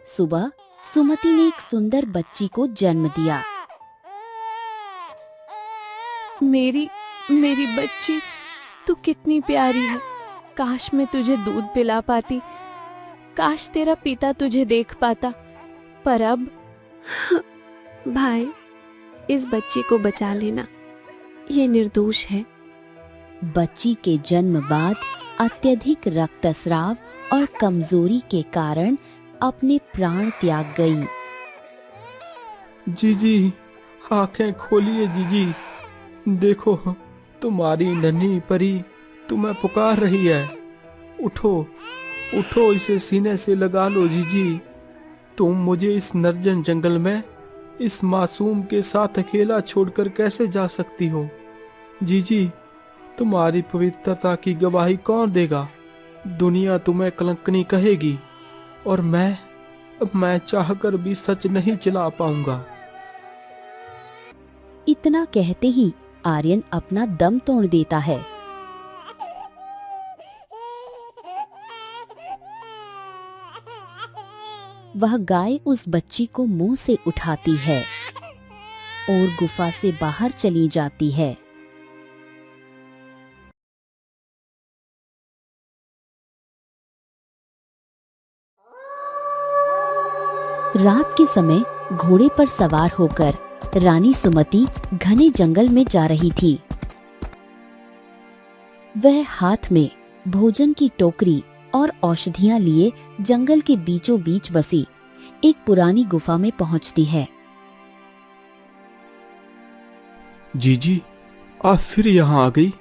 सुबह सुमति ने एक सुंदर बच्ची को जन्म दिया। मेरी मेरी बच्ची, तू कितनी प्यारी है। काश मैं तुझे दूध पिला पाती, काश तेरा पिता तुझे देख पाता। पर अब भाई, इस बच्ची को बचा लेना, ये निर्दोष है। बच्ची के जन्म बाद अत्यधिक रक्तस्राव और कमजोरी के कारण अपने प्राण त्याग गई। जीजी, आंखें खोलिए जीजी, देखो तुम्हारी नन्ही परी तुम्हें पुकार रही है। उठो उठो, इसे सीने से लगा लो जीजी। तुम मुझे इस निर्जन जंगल में इस मासूम के साथ अकेला छोड़कर कैसे जा सकती हो? जीजी, तुम्हारी पवित्रता की गवाही कौन देगा? दुनिया तुम्हें कलंकनी कहेगी और मैं चाहकर भी सच नहीं चला पाऊंगा। इतना कहते ही आर्यन अपना दम तोड़ देता है। वह गाय उस बच्ची को मुंह से उठाती है और गुफा से बाहर चली जाती है। रात के समय घोड़े पर सवार होकर रानी सुमति घने जंगल में जा रही थी। वह हाथ में भोजन की टोकरी और औषधियां लिए जंगल के बीचों बीच बसी एक पुरानी गुफा में पहुंचती है। जीजी, आप फिर यहाँ आ गई।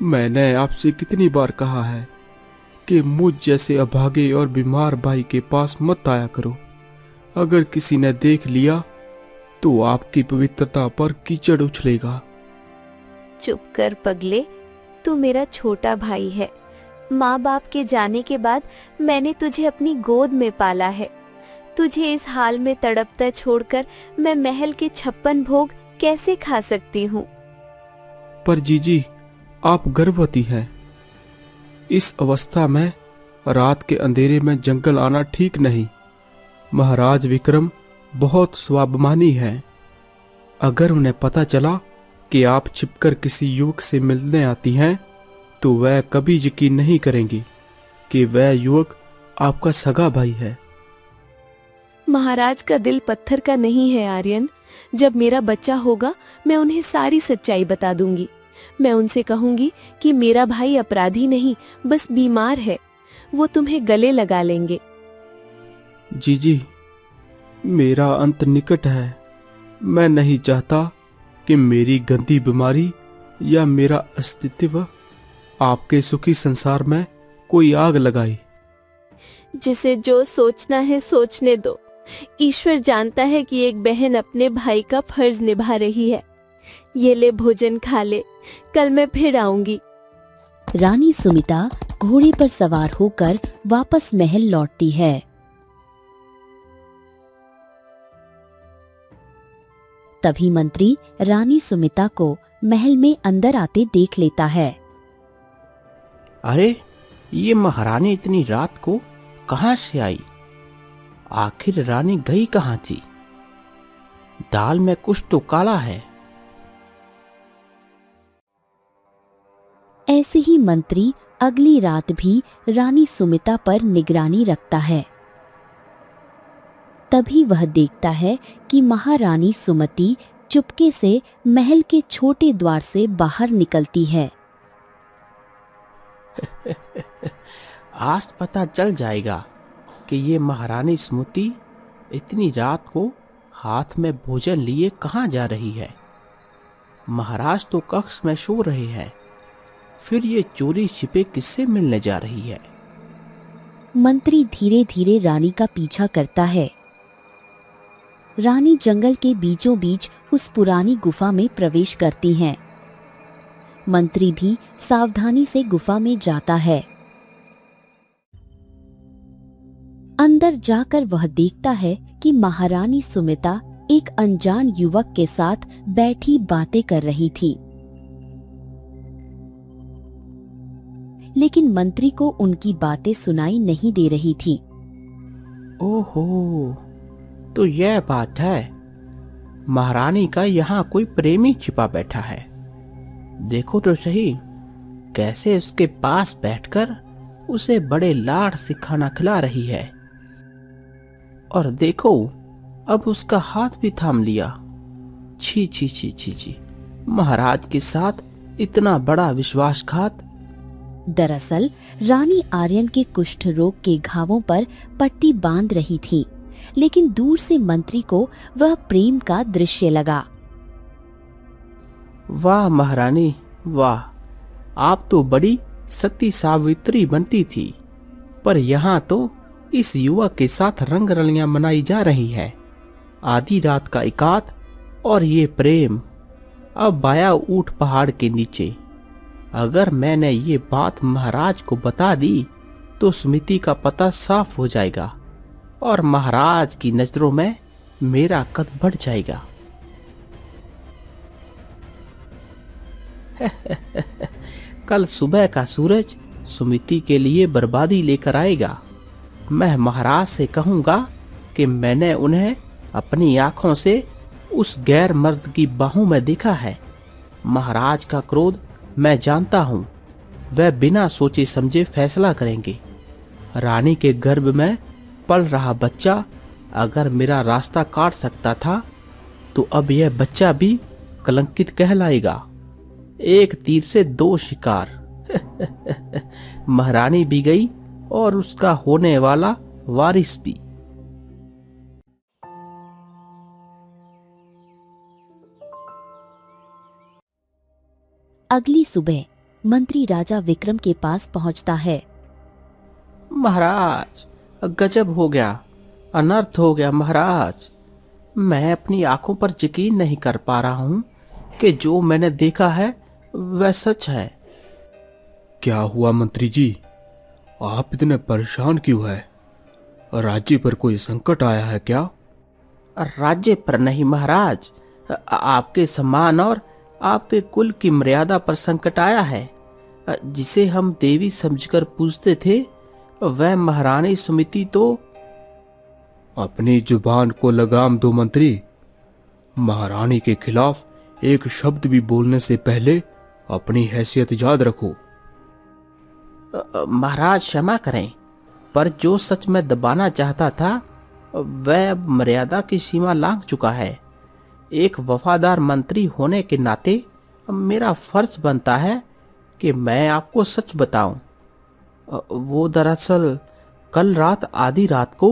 मैंने आपसे कितनी बार कहा है कि मुझ जैसे अभागे और बीमार भाई के पास मत आया करो। अगर किसी ने देख लिया तो आपकी पवित्रता पर कीचड़ उछलेगा। चुप कर पगले, तू मेरा छोटा भाई है। माँ बाप के जाने के बाद मैंने तुझे अपनी गोद में पाला है। तुझे इस हाल में तड़पता छोड़कर मैं महल के 56 भोग कैसे खा सकती हूँ? पर जीजी, आप गर्भवती हैं। इस अवस्था में रात के अंधेरे में जंगल आना ठीक नहीं। महाराज विक्रम बहुत स्वाभिमानी है। अगर उन्हें पता चला कि आप छिपकर किसी युवक से मिलने आती हैं, तो वह कभी यकीन नहीं करेंगी कि वह युवक आपका सगा भाई है। महाराज का दिल पत्थर का नहीं है आर्यन। जब मेरा बच्चा होगा, मैं उन्हें सारी सच्चाई बता दूंगी। मैं उनसे कहूंगी कि मेरा भाई अपराधी नहीं, बस बीमार है। वो तुम्हें गले लगा लेंगे। जीजी, मेरा अंत निकट है। मैं नहीं चाहता कि मेरी गंदी बीमारी या मेरा अस्तित्व आपके सुखी संसार में कोई आग लगाए। जिसे जो सोचना है सोचने दो। ईश्वर जानता है कि एक बहन अपने भाई का फर्ज निभा रही है। ये ले भोजन खा ले, कल मैं फिर आऊंगी। रानी सुमिता घोड़े पर सवार होकर वापस महल लौटती है। तभी मंत्री रानी सुमिता को महल में अंदर आते देख लेता है। अरे, ये महारानी इतनी रात को कहां से आई? आखिर रानी गई कहां थी? दाल में कुछ तो काला है। ऐसे ही मंत्री अगली रात भी रानी सुमिता पर निगरानी रखता है। तभी वह देखता है कि महारानी सुमति चुपके से महल के छोटे द्वार से बाहर निकलती है। आज पता चल जाएगा कि ये महारानी सुमति इतनी रात को हाथ में भोजन लिए कहाँ जा रही है। महाराज तो कक्ष में सो रहे हैं, फिर ये चोरी छिपे किससे मिलने जा रही है? मंत्री धीरे धीरे रानी का पीछा करता है। रानी जंगल के बीचों बीच उस पुरानी गुफा में प्रवेश करती हैं। मंत्री भी सावधानी से गुफा में जाता है। अंदर जाकर वह देखता है कि महारानी सुमिता एक अनजान युवक के साथ बैठी बातें कर रही थी। लेकिन मंत्री को उनकी बातें सुनाई नहीं दे रही थी। ओहो, तो यह बात है। महारानी का यहाँ कोई प्रेमी छिपा बैठा है। देखो तो सही, कैसे उसके पास बैठकर उसे बड़े लाड से खाना खिला रही है। और देखो, अब उसका हाथ भी थाम लिया। छी छी छी छी छी, महाराज के साथ इतना बड़ा विश्वासघात। दरअसल रानी आर्यन के कुष्ठ रोग के घावों पर पट्टी बांध रही थी, लेकिन दूर से मंत्री को वह प्रेम का दृश्य लगा। वाह महारानी वाह, आप तो बड़ी सती सावित्री बनती थी, पर यहाँ तो इस युवक के साथ रंग रलियां मनाई जा रही है। आधी रात का एकांत और ये प्रेम। अब बाया ऊंट पहाड़ के नीचे। अगर मैंने ये बात महाराज को बता दी तो स्मृति का पता साफ हो जाएगा और महाराज की नजरों में मेरा कद बढ़ जाएगा। कल सुबह का सूरज सुमिति के लिए बर्बादी लेकर आएगा। मैं महाराज से कहूंगा कि मैंने उन्हें अपनी आंखों से उस गैर मर्द की बाहों में देखा है। महाराज का क्रोध मैं जानता हूं, वह बिना सोचे समझे फैसला करेंगे। रानी के गर्भ में पल रहा बच्चा अगर मेरा रास्ता काट सकता था, तो अब यह बच्चा भी कलंकित कहलाएगा। एक तीर से दो शिकार। महारानी भी गई और उसका होने वाला वारिस भी। अगली सुबह मंत्री राजा विक्रम के पास पहुंचता है। महाराज, गजब हो गया, अनर्थ हो गया महाराज। मैं अपनी आंखों पर यकीन नहीं कर पा रहा हूं कि जो मैंने देखा है वह सच है। क्या हुआ मंत्री जी, आप इतने परेशान क्यों है? राज्य पर कोई संकट आया है क्या? राज्य पर नहीं महाराज, आपके सम्मान और आपके कुल की मर्यादा पर संकट आया है। जिसे हम देवी समझकर पूजते थे, वह महारानी सुमिति तो। अपनी जुबान को लगाम दो मंत्री। महारानी के खिलाफ एक शब्द भी बोलने से पहले अपनी हैसियत याद रखो। महाराज क्षमा करें, पर जो सच में दबाना चाहता था वह अब मर्यादा की सीमा लांघ चुका है। एक वफादार मंत्री होने के नाते मेरा फर्ज बनता है कि मैं आपको सच बताऊं। वो दरअसल कल रात आधी रात को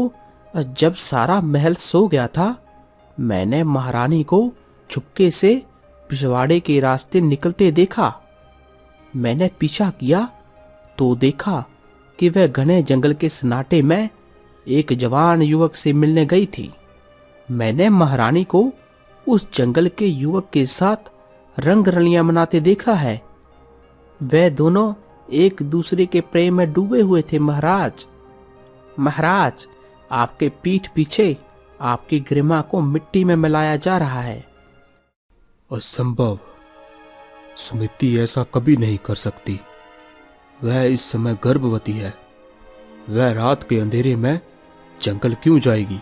जब सारा महल सो गया था, मैंने महारानी को चुपके से पिछवाड़े के रास्ते निकलते देखा। मैंने पीछा किया तो देखा कि वह घने जंगल के सन्नाटे में एक जवान युवक से मिलने गई थी। मैंने महारानी को उस जंगल के युवक के साथ रंग रलियां मनाते देखा है। वे दोनों एक दूसरे के प्रेम में डूबे हुए थे महाराज। महाराज, आपके पीठ पीछे आपकी गरिमा को मिट्टी में मिलाया जा रहा है। असंभव, सुमिति ऐसा कभी नहीं कर सकती। वह इस समय गर्भवती है। वह रात के अंधेरे में जंगल क्यों जाएगी?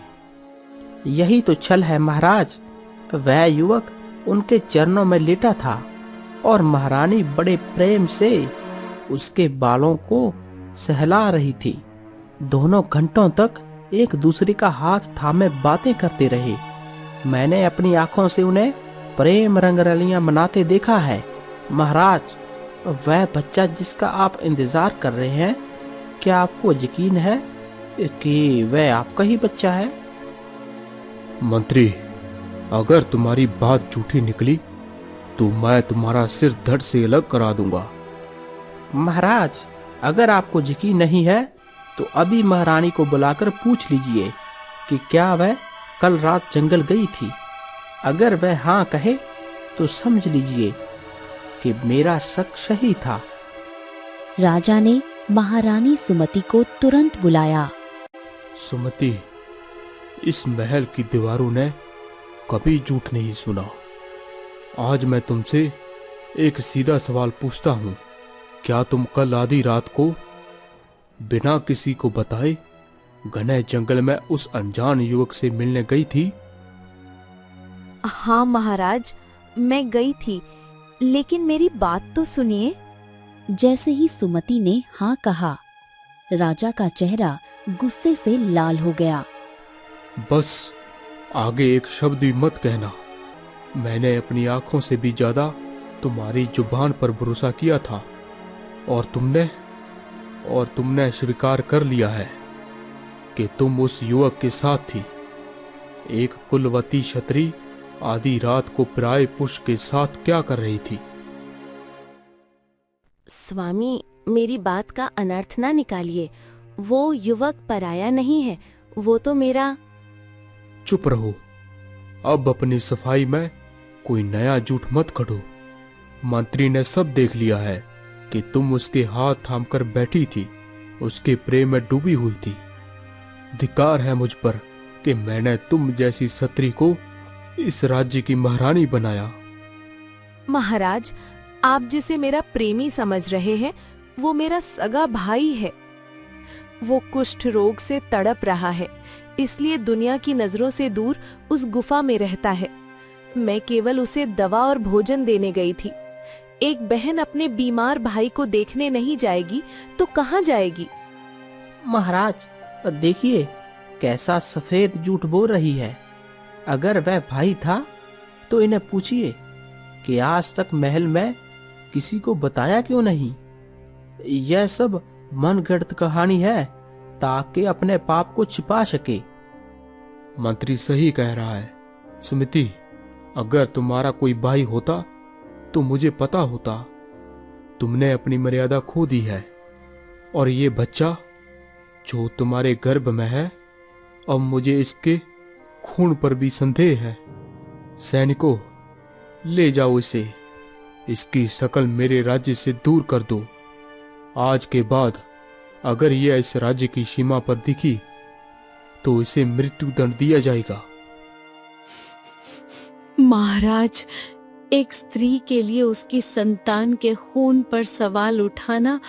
यही तो छल है महाराज। वह युवक उनके चरणों में लेटा था और महारानी बड़े प्रेम से उसके बालों को सहला रही थी। दोनों घंटों तक एक दूसरे का हाथ थामे बातें करते रहे। मैंने अपनी आंखों से उन्हें प्रेम रंगरलियां मनाते देखा है। महाराज, वह बच्चा जिसका आप इंतजार कर रहे हैं, क्या आपको यकीन है कि वह आपका ही बच्चा है? मंत्री, अगर तुम्हारी बात झूठी निकली तो मैं तुम्हारा सिर धड़ से अलग करा दूंगा। महाराज, अगर आपको यकीन नहीं है तो अभी महारानी को बुलाकर पूछ लीजिए कि क्या वह कल रात जंगल गई थी। अगर वह हाँ कहे तो समझ लीजिए कि मेरा शक सही था। राजा ने महारानी सुमति को तुरंत बुलाया। सुमति, इस महल की दीवारों ने कभी झूठ नहीं सुना। आज मैं तुमसे एक सीधा सवाल पूछता हूं। क्या तुम कल आधी रात को बिना किसी को बताए घने जंगल में उस अनजान युवक से मिलने गई थी? हाँ महाराज, मैं गई थी, लेकिन मेरी बात तो सुनिए। जैसे ही सुमति ने हाँ कहा, राजा का चेहरा गुस्से से लाल हो गया। बस आगे एक शब्द भी मत कहना। मैंने अपनी आंखों से भी ज्यादा तुम्हारी जुबान पर भरोसा किया था, और तुमने स्वीकार कर लिया है कि तुम उस युवक के साथ थी। एक कुलवती क्षत्रिय आधी रात को पराये पुरुष के साथ क्या कर रही थी? स्वामी, मेरी बात का अनर्थ ना निकालिए। वो युवक पराया नहीं है, वो तो मेरा। चुप रहो। अब अपनी सफाई में कोई नया झूठ मत खड़ो। मंत्री ने सब देख लिया है कि तुम उसके हाथ थामकर बैठी थी, उसके प्रेम में डूबी हुई थी। धिक्कार है मुझ पर कि मैंने तुम जैसी स्त्री को इस राज्य की महारानी बनाया। महाराज, आप जिसे मेरा प्रेमी समझ रहे हैं, वो मेरा सगा भाई है। वो कुष्ठ रोग से तड़प रहा है, इसलिए दुनिया की नजरों से दूर उस गुफा में रहता है। मैं केवल उसे दवा और भोजन देने गई थी। एक बहन अपने बीमार भाई को देखने नहीं जाएगी तो कहाँ जाएगी? महाराज, देखिए कैसा सफेद झूठ बोल रही है। अगर वह भाई था तो इन्हें पूछिए कि आज तक महल में किसी को बताया क्यों नहीं। यह सब मनगढ़ंत कहानी है ताकि अपने पाप को छिपा सके। मंत्री सही कह रहा है। सुमिति, अगर तुम्हारा कोई भाई होता तो मुझे पता होता। तुमने अपनी मर्यादा खो दी है, और ये बच्चा जो तुम्हारे गर्भ में है, अब मुझे इसके खून पर भी संदेह है। सैनिकों, ले जाओ इसे। इसकी शकल मेरे राज्य से दूर कर दो। आज के बाद अगर यह इस राज्य की सीमा पर दिखी तो इसे मृत्यु दंड दिया जाएगा। महाराज, एक स्त्री के लिए उसकी संतान के खून पर सवाल उठाना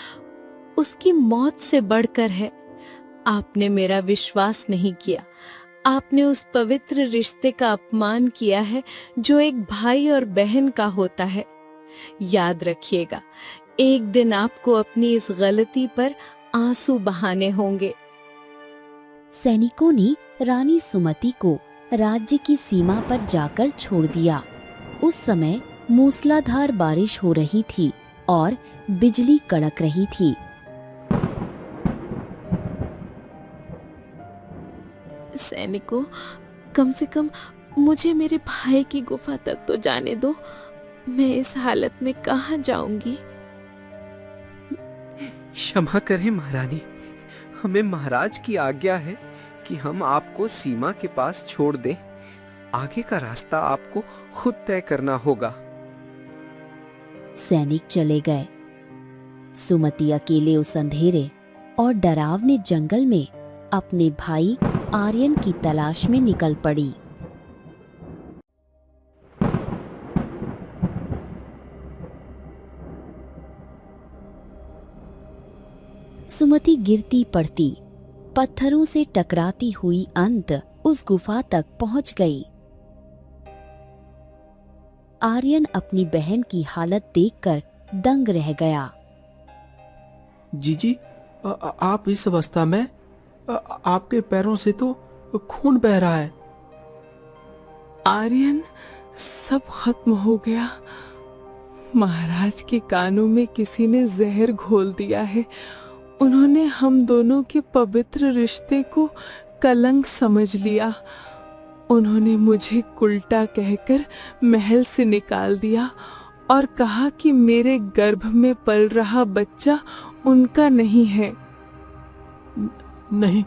उसकी मौत से बढ़कर है। आपने मेरा विश्वास नहीं किया। आपने उस पवित्र रिश्ते का अपमान किया है जो एक भाई और बहन का होता है। याद रखिएगा, एक दिन आपको अपनी इस गलती पर आंसू बहाने होंगे। सैनिकों ने रानी सुमति को राज्य की सीमा पर जाकर छोड़ दिया। उस समय मूसलाधार बारिश हो रही थी और बिजली कड़क रही थी। सैनिकों, कम से कम मुझे मेरे भाई की गुफा तक तो जाने दो। मैं इस हालत में कहाँ जाऊंगी? क्षमा करें महारानी, हमें महाराज की आज्ञा है कि हम आपको सीमा के पास छोड़ दें। आगे का रास्ता आपको खुद तय करना होगा। सैनिक चले गए। सुमति अकेले उस अंधेरे और डरावने जंगल में अपने भाई आर्यन की तलाश में निकल पड़ी। सुमति गिरती पड़ती, पत्थरों से टकराती हुई अंत उस गुफा तक पहुंच गई। आर्यन अपनी बहन की हालत देखकर दंग रह गया। जीजी, आप इस अवस्था में, आपके पैरों से तो खून बह रहा है। आर्यन, सब खत्म हो गया। महाराज के कानों में किसी ने जहर घोल दिया है। उन्होंने हम दोनों के पवित्र रिश्ते को कलंक समझ लिया। उन्होंने मुझे उल्टा कहकर महल से निकाल दिया और कहा कि मेरे गर्भ में पल रहा बच्चा उनका नहीं है। नहीं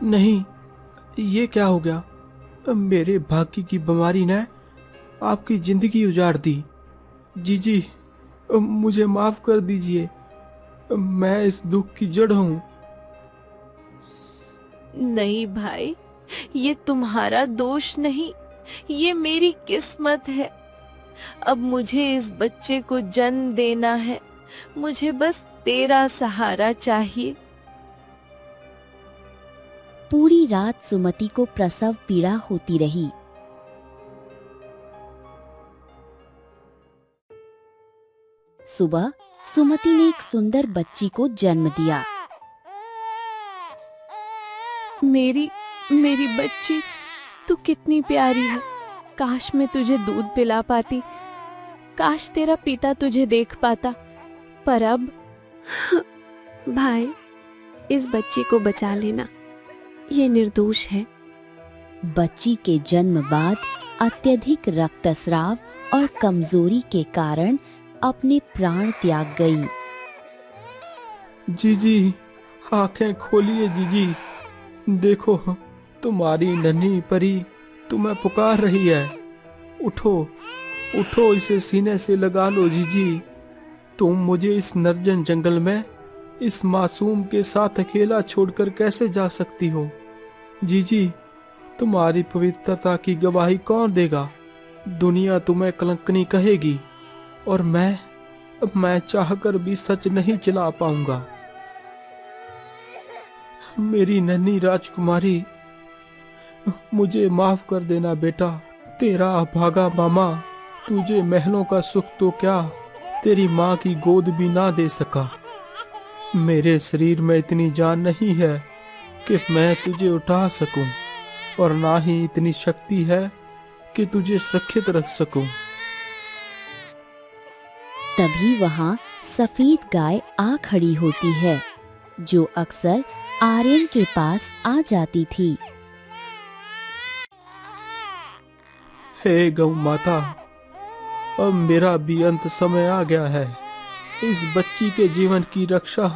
नहीं, ये क्या हो गया? मेरे भाग्य की बीमारी ने आपकी जिंदगी उजाड़ दी। जीजी, मुझे माफ कर दीजिए। मैं इस दुख की जड़ हूँ। नहीं भाई, ये तुम्हारा दोष नहीं, ये मेरी किस्मत है। अब मुझे इस बच्चे को जन्म देना है। मुझे बस तेरा सहारा चाहिए। पूरी रात सुमति को प्रसव पीड़ा होती रही। सुबह सुमति ने एक सुंदर बच्ची को जन्म दिया। मेरी मेरी बच्ची, तू कितनी प्यारी है। काश मैं तुझे दूध पिला पाती, काश तेरा पिता तुझे देख पाता, पर अब भाई, इस बच्ची को बचा लेना, ये निर्दोष है। बच्ची के जन्म बाद अत्यधिक रक्तस्राव और कमजोरी के कारण अपने प्राण त्याग गई। जीजी, आंखें खोलिए जीजी, देखो तुम्हारी नन्ही परी तुम्हें पुकार रही है। उठो उठो, इसे सीने से लगा लो जीजी। तुम मुझे इस निर्जन जंगल में इस मासूम के साथ अकेला छोड़कर कैसे जा सकती हो? जीजी, तुम्हारी पवित्रता की गवाही कौन देगा? दुनिया तुम्हें कलंकनी कहेगी और मैं चाहकर भी सच नहीं चला पाऊंगा। मेरी नन्ही राजकुमारी, मुझे माफ कर देना बेटा। तेरा अभागा मामा तुझे महलों का सुख तो क्या, तेरी माँ की गोद भी ना दे सका। मेरे शरीर में इतनी जान नहीं है कि मैं तुझे उठा सकूं, और ना ही इतनी शक्ति है कि तुझे सुरक्षित रख सकूं। तभी वहाँ सफेद गाय आ खड़ी होती है, जो अक्सर आर्यन के पास आ जाती थी। हे गौ माता, अब मेरा भी अंत समय आ गया है। इस बच्ची के जीवन की रक्षा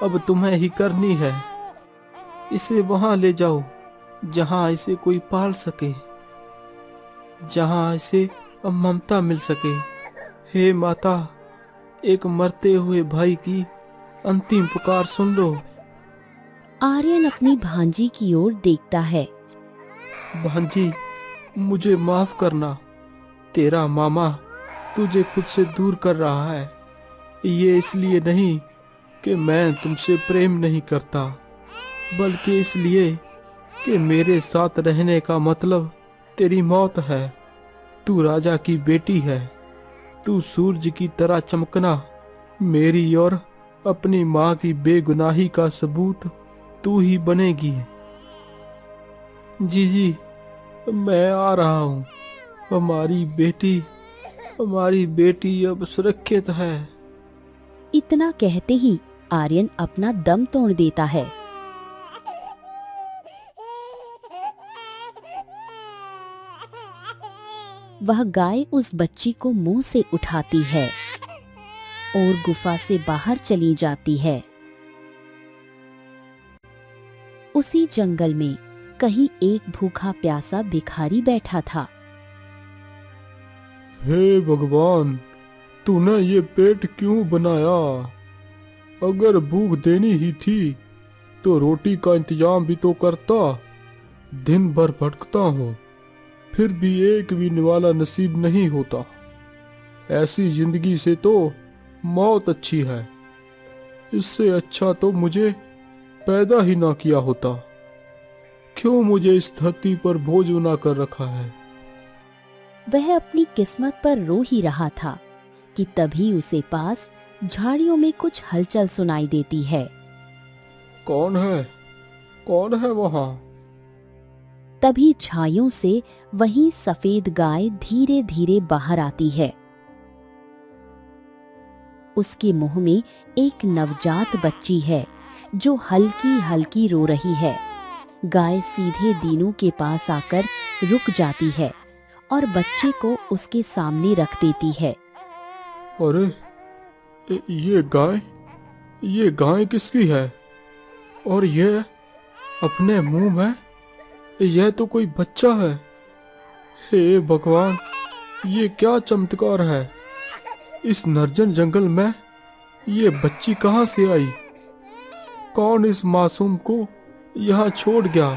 अब तुम्हें ही करनी है। इसे वहां ले जाओ जहां इसे कोई पाल सके, जहां इसे अब ममता मिल सके। हे माता, एक मरते हुए भाई की अंतिम पुकार सुन लो। आर्यन अपनी भांजी की ओर देखता है। भांजी, मुझे माफ करना। तेरा मामा तुझे खुद से दूर कर रहा है। ये इसलिए नहीं कि मैं तुमसे प्रेम नहीं करता, बल्कि इसलिए कि मेरे साथ रहने का मतलब तेरी मौत है। तू राजा की बेटी है, तू सूरज की तरह चमकना, मेरी और अपनी माँ की बेगुनाही का सबूत तू ही बनेगी। जीजी, मैं आ रहा हूँ। हमारी बेटी अब सुरक्षित है। इतना कहते ही आर्यन अपना दम तोड़ देता है। वह गाय उस बच्ची को मुंह से उठाती है और गुफा से बाहर चली जाती है। उसी जंगल में कहीं एक भूखा प्यासा भिखारी बैठा था। हे भगवान, तूने ये पेट क्यों बनाया? अगर भूख देनी ही थी तो रोटी का इंतजाम भी तो करता। दिन भर भटकता हूँ, फिर भी एक भी निवाला नसीब नहीं होता। ऐसी जिंदगी से तो मौत अच्छी है। इससे अच्छा तो मुझे पैदा ही ना किया होता। क्यों मुझे इस धरती पर बोझ बना कर रखा है? वह अपनी किस्मत पर रो ही रहा था कि तभी उसे पास झाड़ियों में कुछ हलचल सुनाई देती है। कौन है वहाँ? तभी छायों से वही सफेद गाय धीरे धीरे बाहर आती है। उसके मुंह में एक नवजात बच्ची है जो हल्की हल्की रो रही है। गाय सीधे दीनू के पास आकर रुक जाती है और बच्चे को उसके सामने रख देती है। अरे, ये गाय किसकी है? और ये अपने मुंह में, यह तो कोई बच्चा है। हे भगवान, ये क्या चमत्कार है? इस निर्जन जंगल में ये बच्ची कहाँ से आई? कौन इस मासूम को यहाँ छोड़ गया?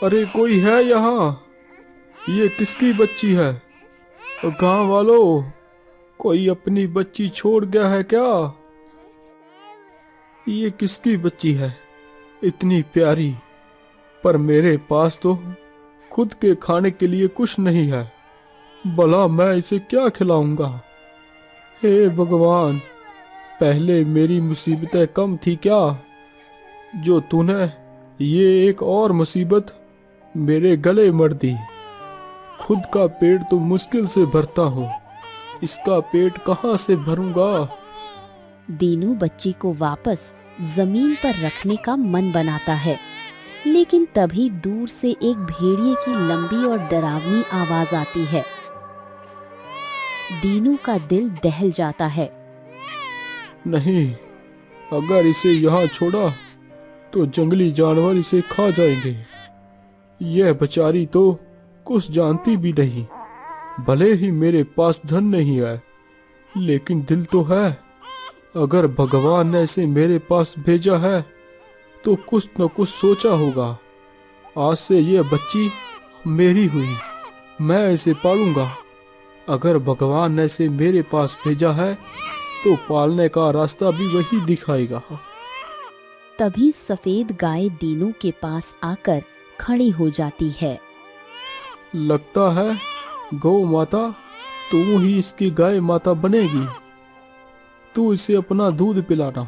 अरे, कोई है यहाँ? ये किसकी बच्ची है? गांव वालों, कोई अपनी बच्ची छोड़ गया है क्या? ये किसकी बच्ची है, इतनी प्यारी, पर मेरे पास तो खुद के खाने के लिए कुछ नहीं है। भला मैं इसे क्या खिलाऊंगा? हे भगवान, पहले मेरी मुसीबतें कम थी क्या, जो तूने ये एक और मुसीबत मेरे गले मर दी। खुद का पेट तो मुश्किल से भरता हूँ, इसका पेट कहाँ से भरूंगा? दीनू बच्ची को वापस जमीन पर रखने का मन बनाता है, लेकिन तभी दूर से एक भेड़िए की लंबी और डरावनी आवाज आती है। दीनू का दिल दहल जाता है। नहीं, अगर इसे यहाँ छोड़ा तो जंगली जानवर इसे खा जाएंगे। यह बेचारी तो कुछ जानती भी नहीं। भले ही मेरे पास धन नहीं है, लेकिन दिल तो है। अगर भगवान ने इसे मेरे पास भेजा है तो कुछ न कुछ सोचा होगा। आज से यह बच्ची मेरी हुई, मैं इसे पालूंगा। अगर भगवान ने इसे मेरे पास भेजा है तो पालने का रास्ता भी वही दिखाएगा। तभी सफेद गाय दीनू के पास आकर खड़ी हो जाती है। लगता है गौ माता तू ही इसकी गाय माता बनेगी। तू इसे अपना दूध पिलाना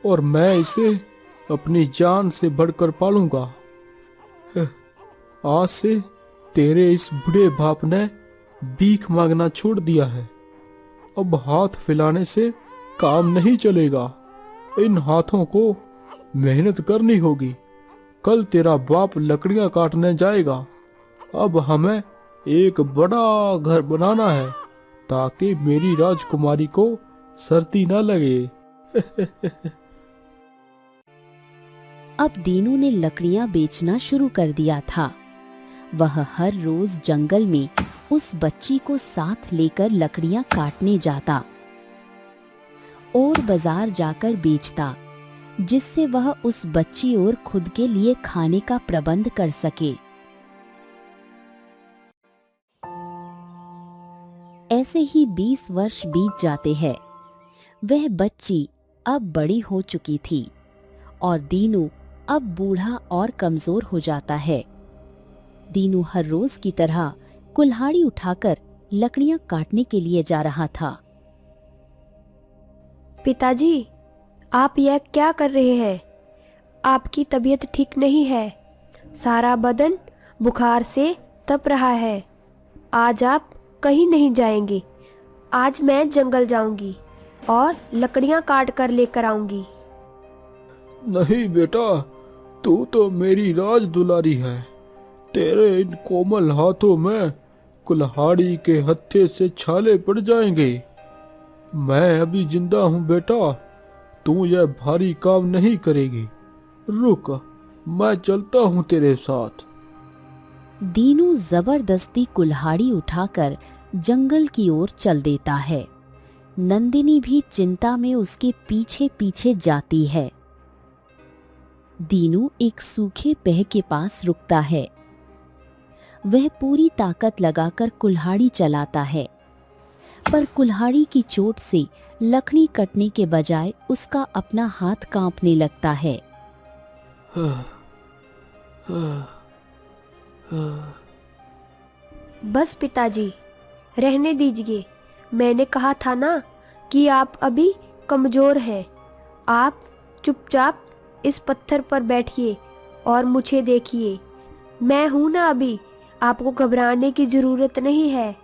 और मैं इसे अपनी जान से बढ़कर पालूंगा। आज से तेरे इस बूढ़े बाप ने भीख मांगना छोड़ दिया है। अब हाथ फैलाने से काम नहीं चलेगा। इन हाथों को मेहनत करनी होगी। कल तेरा बाप लकड़ियां काटने जाएगा। अब हमें एक बड़ा घर बनाना है ताकि मेरी राजकुमारी को सर्दी न लगे। अब दीनू ने लकड़ियां बेचना शुरू कर दिया था। वह हर रोज जंगल में उस बच्ची को साथ लेकर लकड़ियां काटने जाता और बाजार जाकर बेचता, जिससे वह उस बच्ची और खुद के लिए खाने का प्रबंध कर सके। ऐसे ही 20 वर्ष बीत जाते हैं। वह बच्ची अब बड़ी हो चुकी थी और दीनू अब बूढ़ा और कमजोर हो जाता है। दीनू हर रोज की तरह कुल्हाड़ी उठाकर लकड़ियां काटने के लिए जा रहा था। पिताजी, आप यह क्या कर रहे हैं? आपकी तबीयत ठीक नहीं है। सारा बदन बुखार से तप रहा है। आज आप कहीं नहीं जाएंगे। आज मैं जंगल जाऊंगी और लकड़ियां काट कर लेकर आऊंगी। नहीं बेटा, तू तो मेरी राज दुलारी है। तेरे इन कोमल हाथों में कुल्हाड़ी के हत्थे से छाले पड़ जाएंगे। मैं अभी जिंदा हूँ बेटा, तू यह भारी काम नहीं करेगी। रुक, मैं चलता हूँ तेरे साथ। दीनू जबरदस्ती कुल्हाड़ी उठाकर जंगल की ओर चल देता है। नंदिनी भी चिंता में उसके पीछे पीछे जाती है। दीनू एक सूखे पेड़ के पास रुकता है। वह पूरी ताकत लगाकर कुल्हाड़ी चलाता है, पर कुल्हाड़ी की चोट से लकड़ी कटने के बजाय उसका अपना हाथ कांपने लगता है। बस पिताजी, रहने दीजिए। मैंने कहा था ना कि आप अभी कमजोर हैं। आप चुपचाप इस पत्थर पर बैठिए और मुझे देखिए। मैं हूं ना अभी, आपको घबराने की जरूरत नहीं है।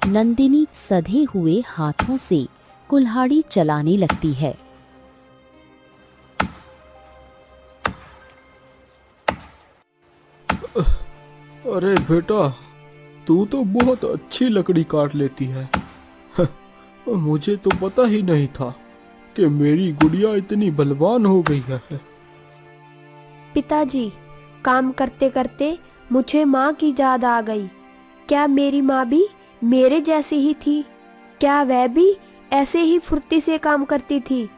नंदिनी सधे हुए हाथों से कुल्हाड़ी चलाने लगती है। अरे बेटा, तू तो बहुत अच्छी लकड़ी काट लेती है। मुझे तो पता ही नहीं था कि मेरी गुड़िया इतनी बलवान हो गई है। पिताजी, काम करते करते मुझे माँ की याद आ गई। क्या मेरी माँ भी मेरे जैसी ही थी? क्या वह भी ऐसे ही फुर्ती से काम करती थी?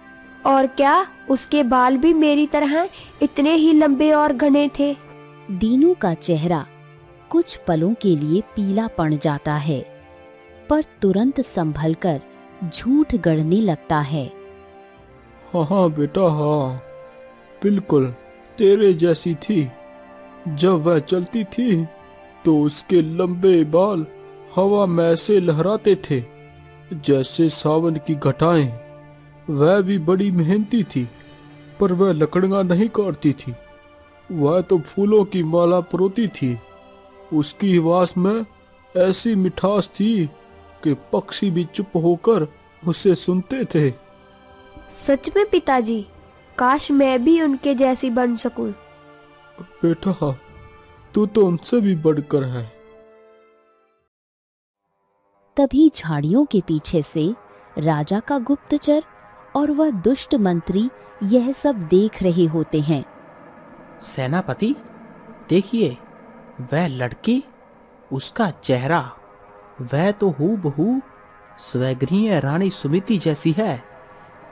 और क्या उसके बाल भी मेरी तरह इतने ही लंबे और घने थे? दीनू का चेहरा कुछ पलों के लिए पीला पड़ जाता है, पर तुरंत संभलकर झूठ गढ़ने लगता है। हाँ हाँ बेटा, हाँ बिल्कुल तेरे जैसी थी। जब वह चलती थी तो उसके लंबे बाल हवा में ऐसे लहराते थे जैसे सावन की घटाएं। वह भी बड़ी मेहनती थी, पर वह लकड़ियां नहीं काटती थी, वह तो फूलों की माला परोती थी। उसकी आवाज में ऐसी मिठास थी कि पक्षी भी चुप होकर उसे सुनते थे। सच में पिताजी, काश मैं भी उनके जैसी बन सकूं। बेटा, तू तो उनसे भी बढ़कर है। तभी झाड़ियों के पीछे से राजा का गुप्तचर और वह दुष्ट मंत्री यह सब देख रहे होते हैं। सेनापति, देखिए, वह लड़की, उसका चेहरा, वह तो हूबहू स्वगृह रानी सुमिति जैसी है,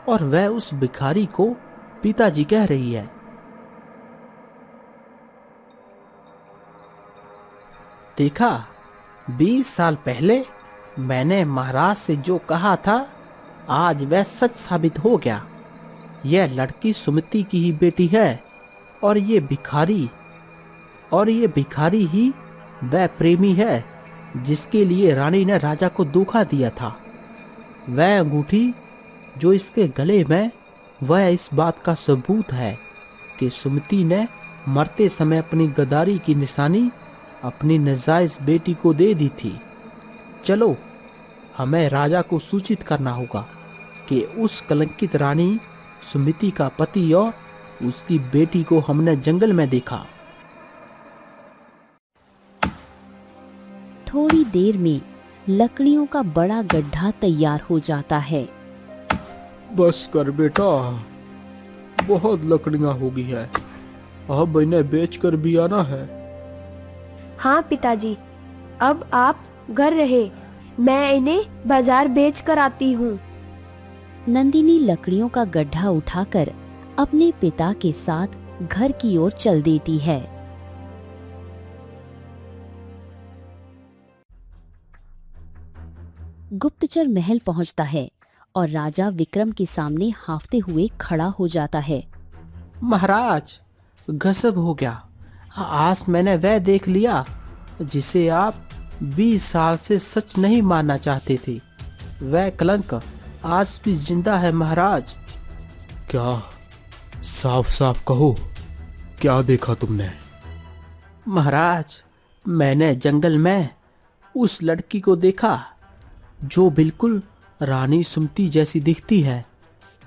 और वह उस भिखारी को पिताजी कह रही है। देखा, 20 साल पहले मैंने महाराज से जो कहा था, आज वह सच साबित हो गया। यह लड़की सुमिति की ही बेटी है, और ये भिखारी ही वह प्रेमी है जिसके लिए रानी ने राजा को धोखा दिया था। वह अंगूठी जो इसके गले में, वह इस बात का सबूत है कि सुमिति ने मरते समय अपनी गद्दारी की निशानी अपनी नाजायज बेटी को दे दी थी। चलो, हमें राजा को सूचित करना होगा कि उस कलंकित रानी सुमिति का पति और उसकी बेटी को हमने जंगल में देखा। थोड़ी देर में लकड़ियों का बड़ा गड्ढा तैयार हो जाता है। बस कर बेटा, बहुत लकड़ियां हो गई है, अब इन्हें बेचकर भी आना है। हाँ पिताजी, अब आप घर रहे, मैं इन्हें बाजार बेच कर आती हूँ। नंदिनी लकड़ियों का गड्ढा उठाकर अपने पिता के साथ घर की ओर चल देती है। गुप्तचर महल पहुंचता है और राजा विक्रम के सामने हांफते हुए खड़ा हो जाता है। महाराज, गजब हो गया। आज मैंने वह देख लिया जिसे आप 20 साल से सच नहीं मानना चाहते थे। वह कलंक आज भी जिंदा है महाराज। क्या? साफ साफ कहो, क्या देखा तुमने? महाराज, मैंने जंगल में उस लड़की को देखा जो बिल्कुल रानी सुमति जैसी दिखती है।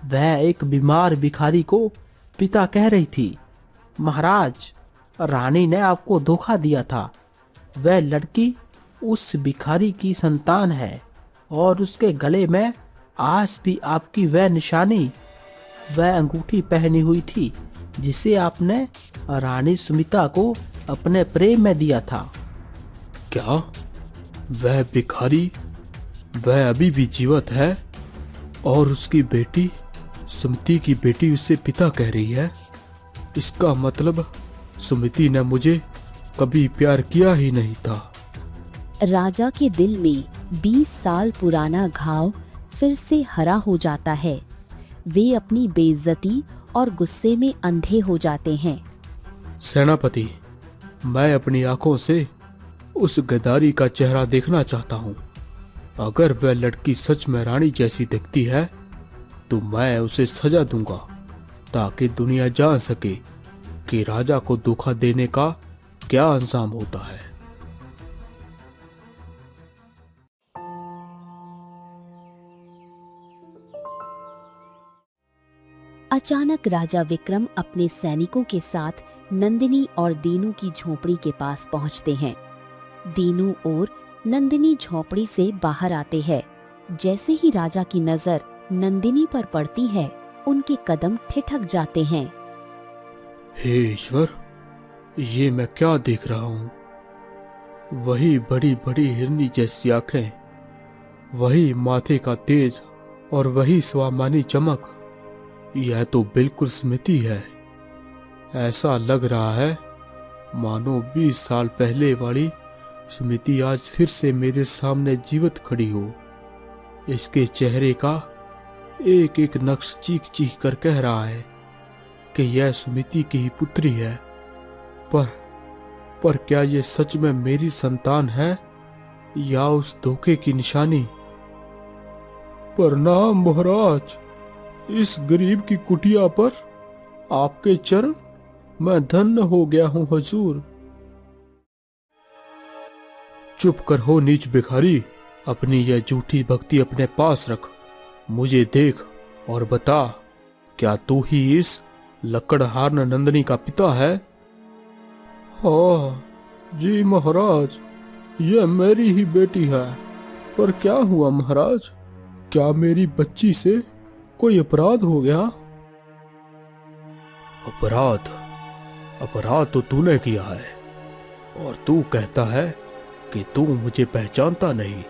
वह एक बीमार भिखारी को पिता कह रही थी। महाराज, रानी ने आपको धोखा दिया था। वह लड़की उस भिखारी की संतान है, और उसके गले में आज भी आपकी वह निशानी, वह अंगूठी पहनी हुई थी जिसे आपने रानी सुमिता को अपने प्रेम में दिया था। क्या? वह भिखारी, वह अभी भी जीवित है और उसकी बेटी, सुमिति की बेटी, उससे पिता कह रही है? इसका मतलब सुमिति ने मुझे कभी प्यार किया ही नहीं था। राजा के दिल में 20 साल पुराना घाव फिर से हरा हो जाता है। वे अपनी बेइज्जती और गुस्से में अंधे हो जाते हैं। सेनापति, मैं अपनी आंखों से उस गद्दारी का चेहरा देखना चाहता हूँ। अगर वह लड़की सच में रानी जैसी दिखती है तो मैं उसे सजा दूंगा, ताकि दुनिया जान सके कि राजा को धोखा देने का क्या अंजाम होता है। अचानक राजा विक्रम अपने सैनिकों के साथ नंदिनी और दीनू की झोपड़ी के पास पहुंचते हैं। दीनू और नंदिनी झोपड़ी से बाहर आते हैं। जैसे ही राजा की नजर नंदिनी पर पड़ती है, उनके कदम ठिठक जाते हैं। हे ईश्वर, ये मैं क्या देख रहा हूँ? वही बड़ी बड़ी हिरनी जैसी आंखें, वही माथे का तेज और वही स्वामानी चमक। यह तो बिल्कुल स्मृति है। ऐसा लग रहा है मानो 20 साल पहले वाली स्मृति आज फिर से मेरे सामने जीवित खड़ी हो। इसके चेहरे का एक एक नक्श चीख चीख कर कह रहा है कि यह सुमिति की ही पुत्री है। पर क्या ये सच में मेरी संतान है या उस धोखे की निशानी? प्रणाम महाराज, इस गरीब की कुटिया पर आपके चरण मैं धन्य हो गया हूं हुजूर। चुप कर हो नीच भिखारी, अपनी यह झूठी भक्ति अपने पास रख। मुझे देख और बता, क्या तू ही इस लकड़हार नंदनी का पिता है? हाँ जी महाराज, यह मेरी ही बेटी है। पर क्या हुआ महाराज, क्या मेरी बच्ची से कोई अपराध हो गया? अपराध तो तूने किया है, और तू कहता है कि तू मुझे पहचानता नहीं।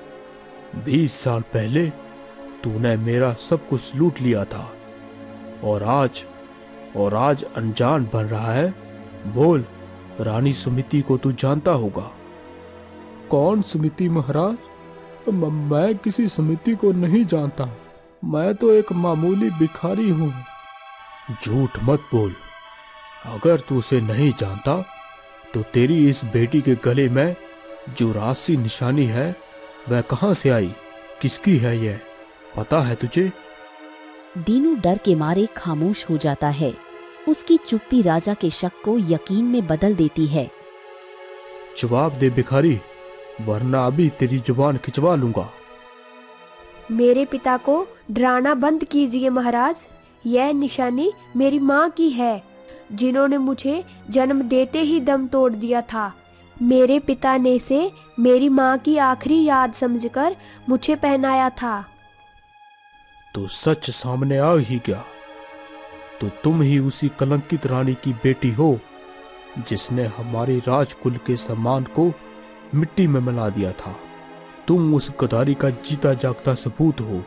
20 साल पहले तूने मेरा सब कुछ लूट लिया था, और आज अनजान बन रहा है। बोल, रानी सुमिति को तू जानता होगा? कौन सुमिति महाराज? मैं किसी सुमिति को नहीं जानता। मैं तो एक मामूली भिखारी हूँ। झूठ मत बोल। अगर तू उसे नहीं जानता तो तेरी इस बेटी के गले में जो राशि निशानी है वह कहाँ से आई? किसकी है यह? पता है तुझे? दीनू डर के मारे खामोश हो जाता है। उसकी चुप्पी राजा के शक को यकीन में बदल देती है। जवाब दे भिखारी, वरना अभी तेरी जुबान खिंचवा लूंगा। मेरे पिता को डराना बंद कीजिए महाराज। यह निशानी मेरी माँ की है, जिन्होंने मुझे जन्म देते ही दम तोड़ दिया था। मेरे पिता ने इसे मेरी माँ की आखिरी याद समझकर मुझे पहनाया था। तो सच सामने आ ही गया। तो तुम ही उसी कलंकित रानी की बेटी हो जिसने हमारे राजकुल के सम्मान को मिट्टी में मिला दिया था। तुम उस गदारी का जीता जागता सबूत हो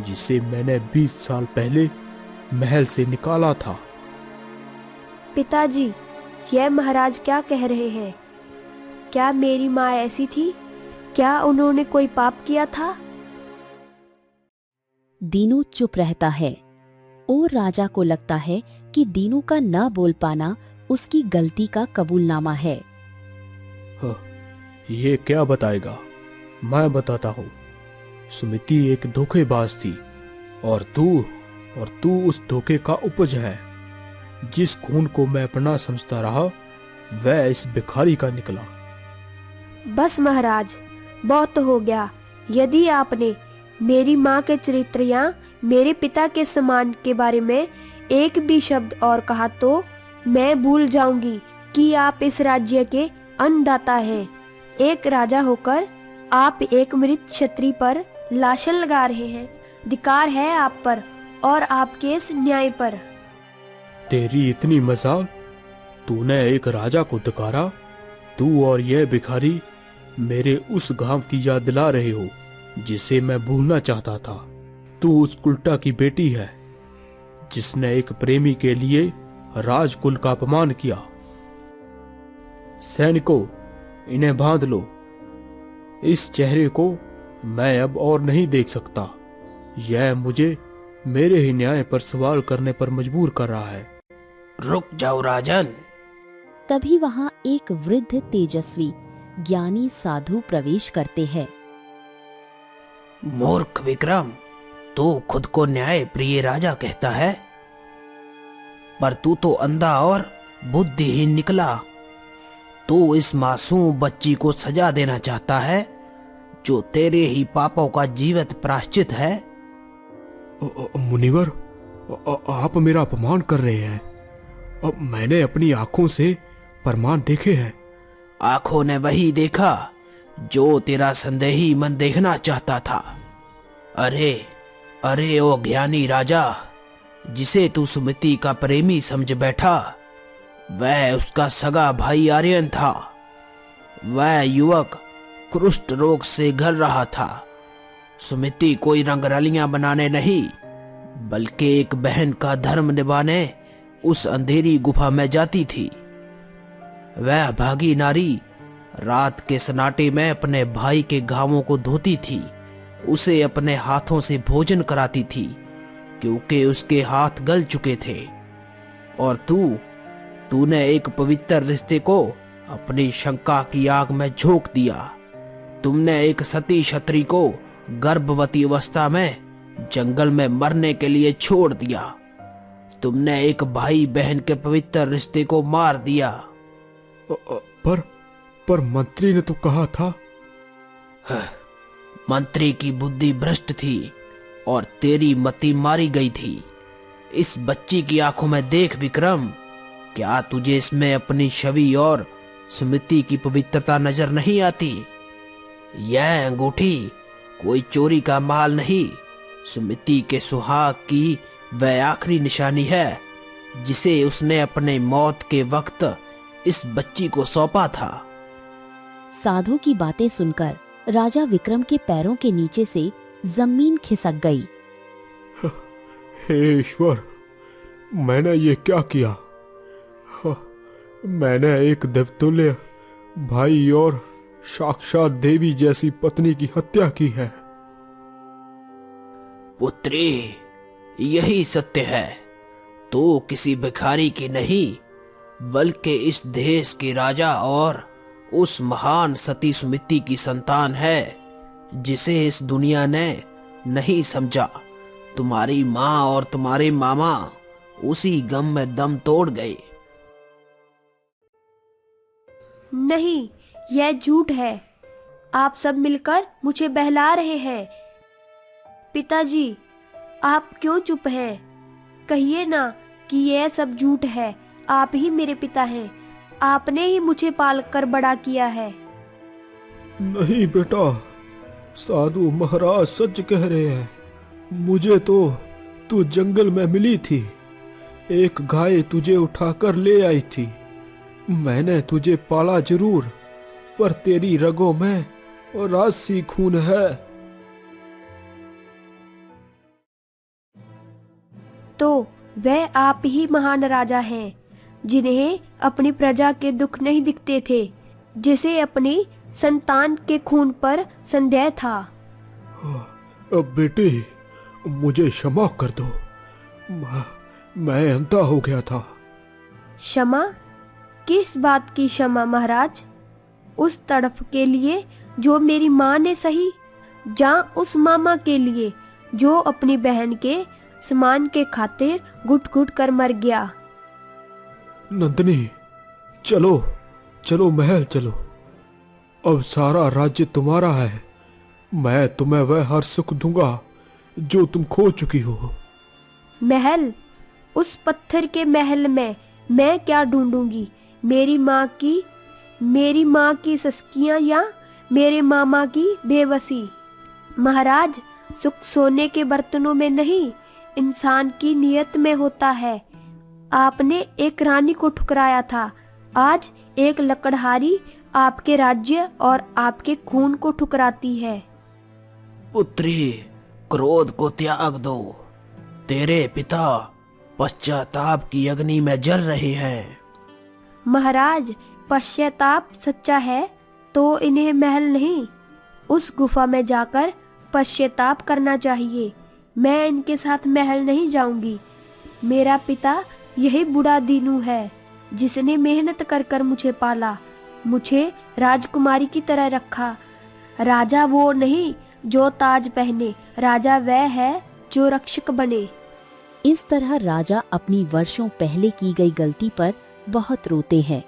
जिसे मैंने 20 साल पहले महल से निकाला था। पिताजी, यह महाराज क्या कह रहे हैं? क्या मेरी माँ ऐसी थी? क्या उन्होंने कोई पाप किया था? दीनू चुप रहता है और राजा को लगता है कि दीनू का न बोल पाना उसकी गलती का कबूलनामा है। ये क्या बताएगा? मैं बताता हूँ। सुमिति एक धोखेबाज थी, और तू उस धोखे का उपज है। जिस खून को मैं अपना समझता रहा वह इस भिखारी का निकला। बस महाराज, बहुत हो गया। यदि आपने मेरी माँ के चरित्र या मेरे पिता के सम्मान के बारे में एक भी शब्द और कहा तो मैं भूल जाऊंगी कि आप इस राज्य के अन्नदाता हैं। एक राजा होकर आप एक मृत क्षत्रिय पर लाशें लगा रहे हैं। धिक्कार है आप पर और आपके इस न्याय पर। तेरी इतनी मजाल? तूने एक राजा को धिक्कारा? तू और यह भिखारी मेरे उस गांव की याद दिला रहे हो जिसे मैं भूलना चाहता था। तू उस उल्टा की बेटी है जिसने एक प्रेमी के लिए राजकुल का अपमान किया। सैनिकों, इन्हें बांध लो। इस चेहरे को मैं अब और नहीं देख सकता। यह मुझे मेरे ही न्याय पर सवाल करने पर मजबूर कर रहा है। रुक जाओ राजन। तभी वहां एक वृद्ध तेजस्वी ज्ञानी साधु प्रवेश करते हैं। मूर्ख विक्रम, तू खुद को न्याय प्रिय राजा कहता है, पर तू तो अंधा और बुद्धिहीन निकला। तू इस मासूम बच्ची को सजा देना चाहता है जो तेरे ही पापों का जीवित प्रायश्चित है। मुनिवर, आप मेरा अपमान कर रहे हैं। अब मैंने अपनी आंखों से प्रमाण देखे हैं। आंखों ने वही देखा जो तेरा संदेही मन देखना चाहता था। अरे ओ ज्ञानी राजा, जिसे तू सुमिति का प्रेमी समझ बैठा, वह उसका सगा भाई आर्यन था। वह युवक कुष्ठ रोग से घल रहा था। सुमिति कोई रंगरलियां बनाने नहीं, बल्कि एक बहन का धर्म निभाने उस अंधेरी गुफा में जाती थी। वह भागी नारी रात के सन्नाटे में अपने भाई के घावों को धोती थी, उसे अपने हाथों से भोजन कराती थी क्योंकि उसके हाथ गल चुके थे। और तूने एक पवित्र रिश्ते को अपनी शंका की आग में झोंक दिया। तुमने एक सती क्षत्रिय को गर्भवती अवस्था में जंगल में मरने के लिए छोड़ दिया। तुमने एक भाई बहन के पवित्र रिश्ते को मार दिया। पर मंत्री ने तो कहा था। मंत्री की बुद्धि भ्रष्ट थी और तेरी मति मारी गई थी। इस बच्ची की आंखों में देख विक्रम, क्या तुझे इसमें अपनी छवि और स्मृति की पवित्रता नजर नहीं आती? यह अंगूठी कोई चोरी का माल नहीं, स्मृति के सुहाग की वह आखिरी निशानी है जिसे उसने अपने मौत के वक्त इस बच्ची को सौंपा था। साधु की बातें सुनकर राजा विक्रम के पैरों के नीचे से जमीन खिसक गई। हे ईश्वर, मैंने ये क्या किया? मैंने एक देवतुल्य भाई और साक्षात देवी जैसी पत्नी की हत्या की है। पुत्री, यही सत्य है। तो किसी भिखारी की नहीं, बल्कि इस देश के राजा और उस महान सती सुमिति की संतान है जिसे इस दुनिया ने नहीं समझा। तुम्हारी माँ और तुम्हारे मामा उसी गम में दम तोड़ गए। नहीं, यह झूठ है। आप सब मिलकर मुझे बहला रहे हैं। पिताजी, आप क्यों चुप हैं? कहिए ना कि यह सब झूठ है। आप ही मेरे पिता हैं। आपने ही मुझे पाल कर बड़ा किया है। नहीं बेटा, साधु महाराज सच कह रहे हैं। मुझे तो तू जंगल में मिली थी। एक गाय तुझे उठाकर ले आई थी। मैंने तुझे पाला जरूर, पर तेरी रगों में राजसी खून है। तो वह आप ही महान राजा हैं, जिन्हें अपनी प्रजा के दुख नहीं दिखते थे, जिसे अपनी संतान के खून पर संदेह था। अब बेटी, मुझे क्षमा कर दो। मैं अंधा हो गया था। क्षमा? किस बात की क्षमा महाराज? उस तड़फ के लिए जो मेरी माँ ने सही, या उस मामा के लिए जो अपनी बहन के समान के खातिर घुट घुट कर मर गया? नंदनी, चलो चलो महल चलो। अब सारा राज्य तुम्हारा है। मैं तुम्हें वह हर सुख दूंगा जो तुम खो चुकी हो। महल? उस पत्थर के महल में मैं क्या ढूंढूंगी? मेरी माँ की सस्कियां या मेरे मामा की बेबसी? महाराज, सुख सोने के बर्तनों में नहीं, इंसान की नियत में होता है। आपने एक रानी को ठुकराया था, आज एक लकड़हारी आपके राज्य और आपके खून को ठुकराती है। पुत्री, क्रोध को त्याग दो। तेरे पिता पश्चाताप की अग्नि में जल रहे हैं। महाराज, पश्चाताप सच्चा है तो इन्हें महल नहीं, उस गुफा में जाकर पश्चाताप करना चाहिए। मैं इनके साथ महल नहीं जाऊंगी। मेरा पिता यही बूढ़ा दीनू है, जिसने मेहनत कर कर मुझे पाला, मुझे राजकुमारी की तरह रखा। राजा वो नहीं जो ताज पहने, राजा वह है जो रक्षक बने। इस तरह राजा अपनी वर्षों पहले की गई गलती पर बहुत रोते हैं।